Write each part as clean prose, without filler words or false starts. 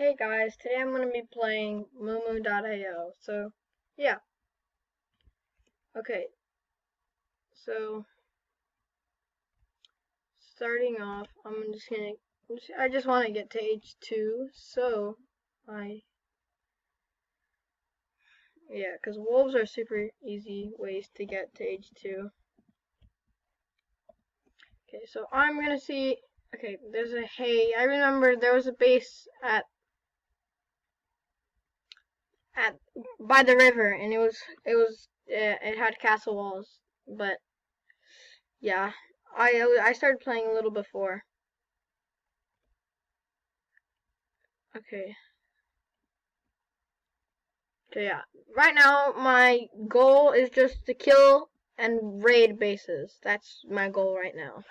Hey guys, today I'm going to be playing Moomoo.io. So, yeah. Okay, so starting off, I just want to get to age 2, so because wolves are super easy ways to get to age 2. Okay, so I'm going to see, okay, there's a hay. I remember there was a base at by the river, and it had castle walls, but yeah, I started playing a little before. Okay. Okay, yeah. Right now, my goal is just to kill and raid bases. That's my goal right now.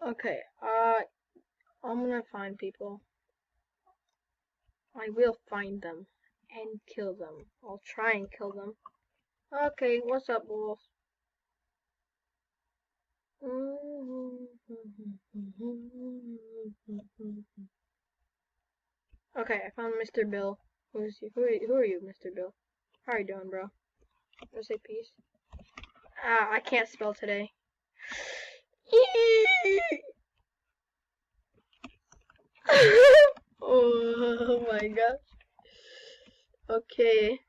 Okay, I'm gonna find people. I will find them and kill them. I'll try and kill them. Okay, what's up, wolf? Okay, I found Mr. Bill. Who are you, Mr. Bill? How are you doing, bro? Let's say peace. Ah, I can't spell today. Oh my gosh. Okay.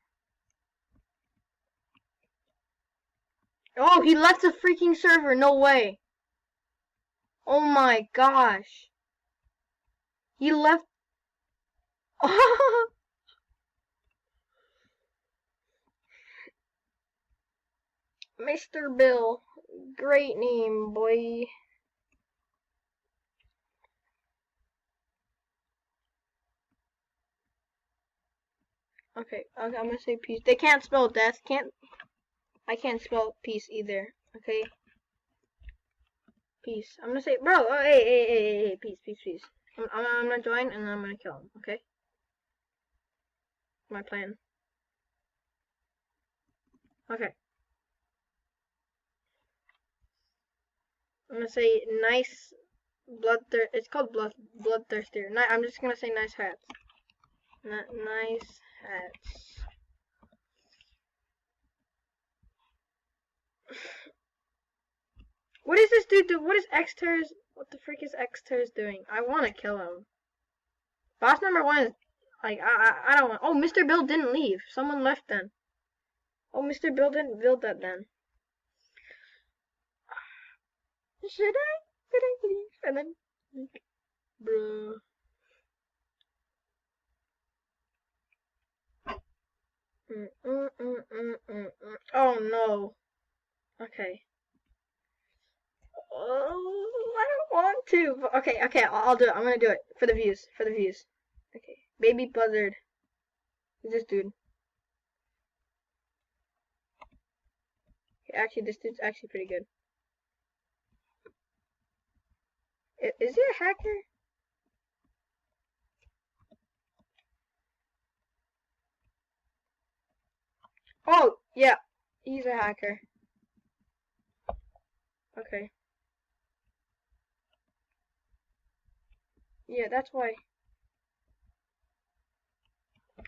Oh, he left the freaking server. No way. Oh my gosh. He left. Mr. Bill. Great name, boy. Okay, I'm gonna say peace. They can't spell death. I can't spell peace either. Okay? Peace. I'm gonna say, bro, oh, hey, peace, peace, peace. I'm gonna join and I'm gonna kill him, okay? My plan. Okay. I'm gonna say nice it's called bloodthirster. I'm just gonna say nice hats. Nice hats. What is this dude do? What is Xters? What the freak is Xters doing? I want to kill him. Boss number 1 is like I don't want. Oh, Mr. Bill didn't leave. Someone left then. Oh, Mr. Bill didn't build that then. Should I? Should I leave? And then, like, bro. Oh no. Okay. Oh, I don't want to. Okay, I'll do it. I'm gonna do it for the views. For the views. Okay. Baby buzzard. Who's this dude? Okay, actually, this dude's actually pretty good. Is he a hacker? Oh, yeah. He's a hacker. Okay. Yeah, that's why.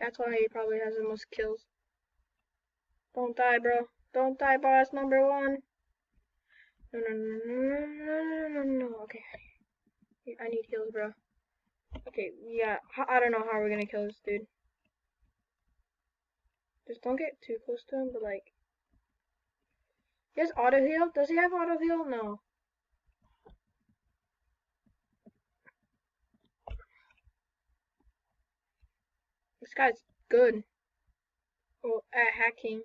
That's why he probably has the most kills. Don't die, bro. Don't die, boss number 1. No. Okay. I need heals, bro. Okay, yeah. I don't know how we're gonna kill this dude. Just don't get too close to him, but like. He has auto heal? Does he have auto heal? No. This guy's good. Oh, at hacking.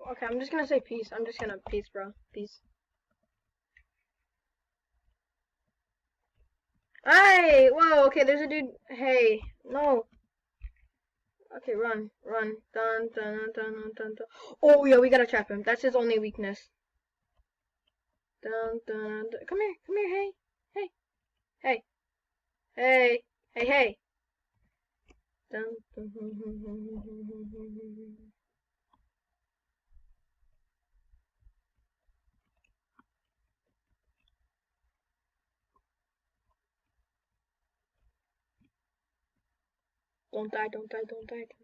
Okay, I'm just gonna say peace. I'm just gonna peace, bro. Peace. Hey! Whoa, okay, there's a dude. Hey. No. Okay, run, run. Dun, dun, dun, dun, dun, dun. Oh, yeah, we gotta trap him. That's his only weakness. Dun, dun, dun. Come here, hey. Hey, hey, hey, hey, hey. Dun, dun, dun, dun, dun, dun, dun, dun, dun. Don't die, don't die, don't die, don't die.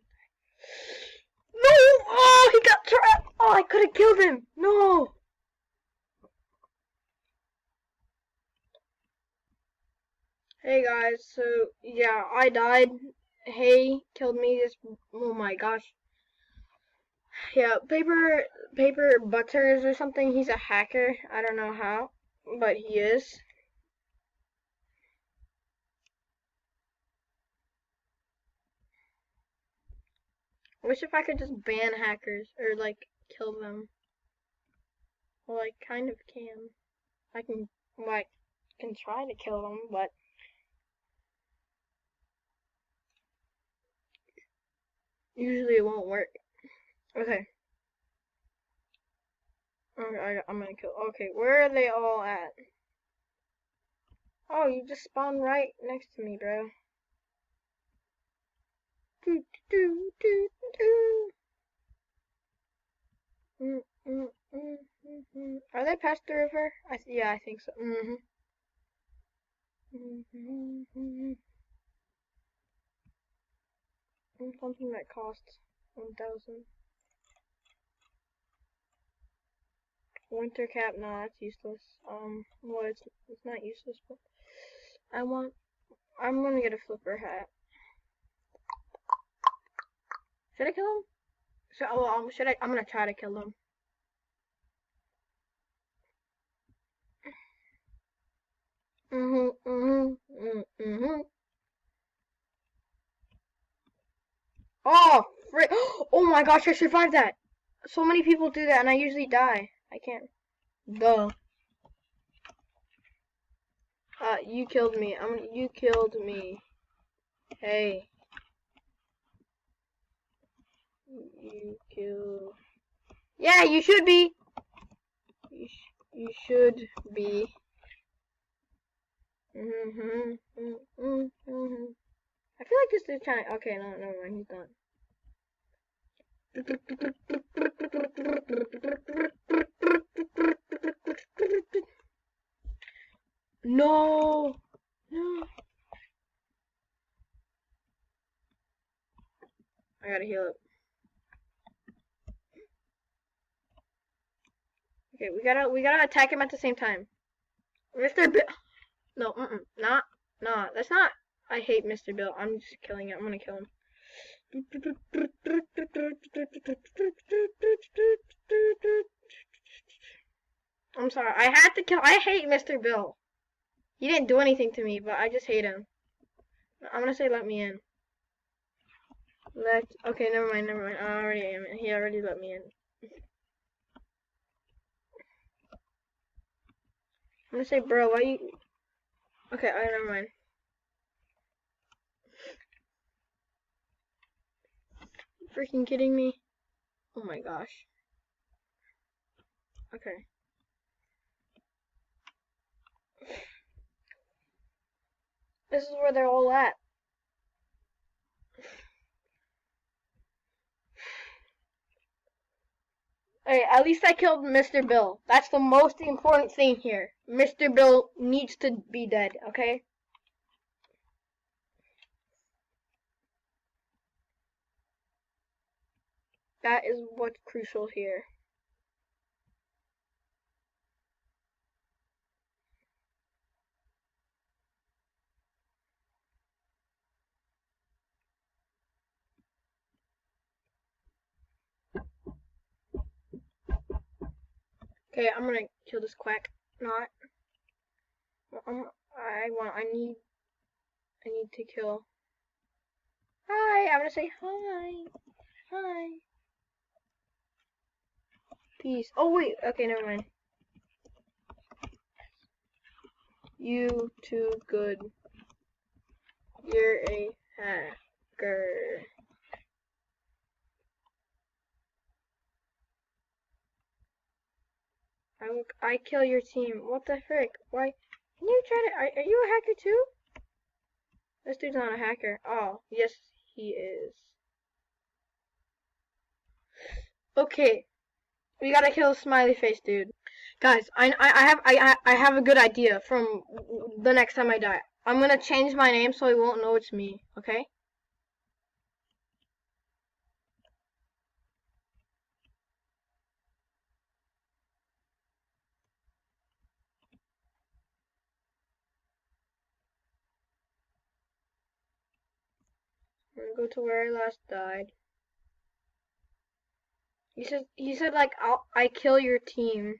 No! Oh, he got trapped! Oh, I could have killed him! No! Hey guys, so yeah, I died. Hey killed me. This, oh my gosh. Yeah, Paper Butters or something. He's a hacker. I don't know how, but he is. I wish if I could just ban hackers or like kill them. Well, I kind of can. I can like can try to kill them, but usually it won't work. Okay. I'm gonna kill. Okay, where are they all at? Oh, you just spawned right next to me, bro. Do do do do. Mm, mm, mm, mm, mm. Are they past the river? Yeah, I think so. Mhm. Mhm. Mhm. Something that costs 1,000. Winter cap? No, that's useless. Well, it's not useless, but I want. I'm gonna get a flipper hat. Should I kill him? Should I? I'm gonna try to kill him. Mhm. Mhm. Mhm. Mhm. Oh, frick! Oh my gosh, I survived that. So many people do that, and I usually die. I can't. Duh. You killed me. You killed me. Hey. You kill. Yeah, you should be. You should be. Mhm. Mhm. Mhm. I feel like this is trying. Okay, no, never mind. He's done. No. No. I gotta heal up. Okay, we gotta attack him at the same time. Mr. Bill. No, not, that's not. I hate Mr. Bill. I'm just killing it. I'm gonna kill him. I'm sorry. I had to kill. I hate Mr. Bill. He didn't do anything to me, but I just hate him. I'm gonna say let me in. Okay, never mind, never mind. I already am. He already let me in. I'm gonna say, bro, why you? Okay, never mind. You freaking kidding me? Oh my gosh. Okay. This is where they're all at. Hey, at least I killed Mr. Bill. That's the most important thing here. Mr. Bill needs to be dead, okay? That is what's crucial here. Okay, I'm gonna kill this quack. Not. I need to kill. Hi, I'm gonna say hi. Hi. Peace. Oh wait, okay, never mind. You too good. You're a hacker. I kill your team. What the frick? Why? Can you try to? Are you a hacker too? This dude's not a hacker. Oh, yes, he is. Okay, we gotta kill a smiley face dude. Guys, I have a good idea from the next time I die. I'm gonna change my name so he won't know it's me, okay? I'm gonna go to where I last died. He said like I kill your team.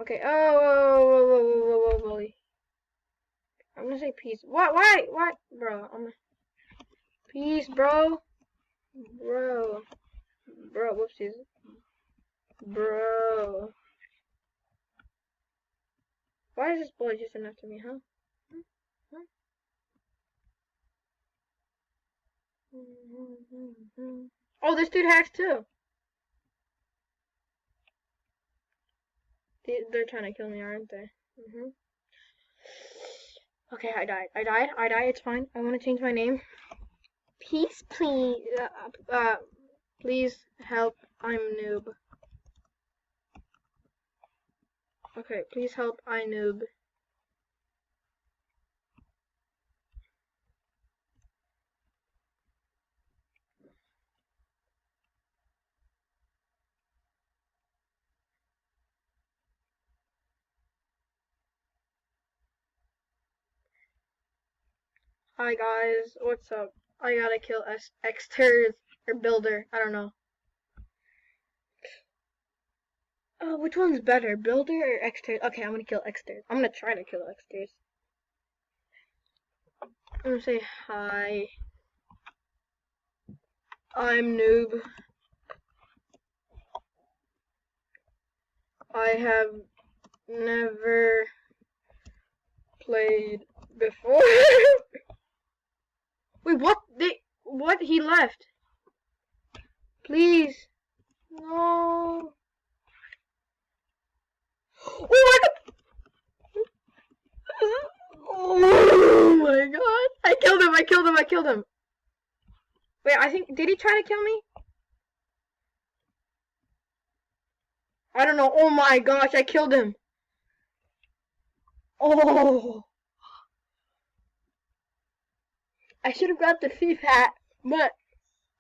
Okay. Oh, whoa. I'm gonna say peace. What? Why, bro? Peace, bro. Bro. Whoopsies. Bro. Why is this bullet just after me, huh? Oh, this dude hacks too. They're trying to kill me, aren't they? Okay, I died. It's fine. I want to change my name. Peace, please. Please help. I'm noob. Okay, please help. I noob. Hi guys, what's up? I gotta kill Xters or Builder. I don't know. Oh, which one's better, Builder or Xters? Okay, I'm gonna kill Xters. I'm gonna try to kill Xters. I'm gonna say hi. I'm noob. I have never played before. Wait, what? What? He left. Please. No. Oh my god. Oh my god. I killed him. Wait, I think, did he try to kill me? I don't know. Oh my gosh, I killed him. Oh. I should have got the thief hat, but,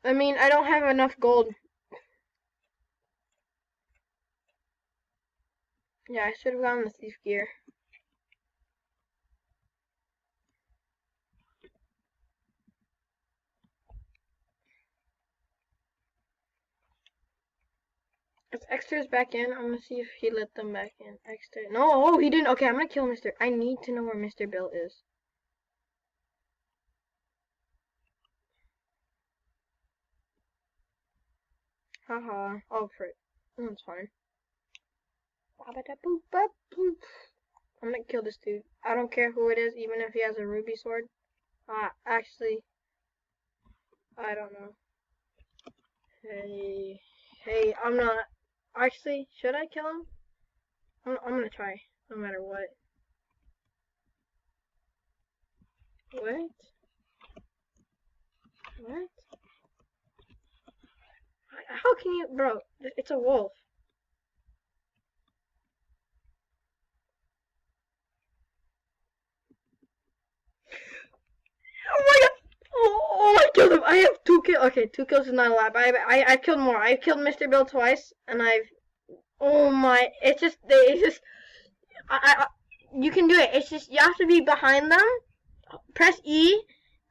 I mean, I don't have enough gold. Yeah, I should have gotten the thief gear. If Exter's back in, I'm gonna see if he let them back in. Exter. No, oh, he didn't. Okay, I'm gonna kill Mr. I need to know where Mr. Bill is. Haha. Oh, frick. That's fine. I'm gonna kill this dude. I don't care who it is, even if he has a ruby sword. Actually, I don't know. Hey, I'm not. Actually, should I kill him? I'm gonna try, no matter what. What? How can you, bro? It's a wolf. Oh my god! Oh, I killed him. I have 2 kills. Okay, 2 kills is not a lot. But I've killed more. I've killed Mr. Bill twice, and I've. Oh my! It's just you can do it. It's just you have to be behind them. Press E,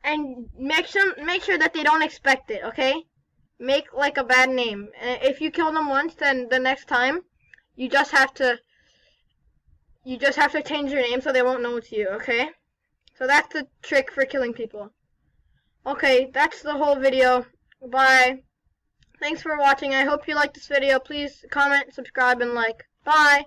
and make sure that they don't expect it. Okay? Make like a bad name. If you kill them once, then the next time, you just have to change your name so they won't know it's you. Okay? So that's the trick for killing people. Okay, that's the whole video. Bye. Thanks for watching. I hope you liked this video. Please comment, subscribe, and like. Bye.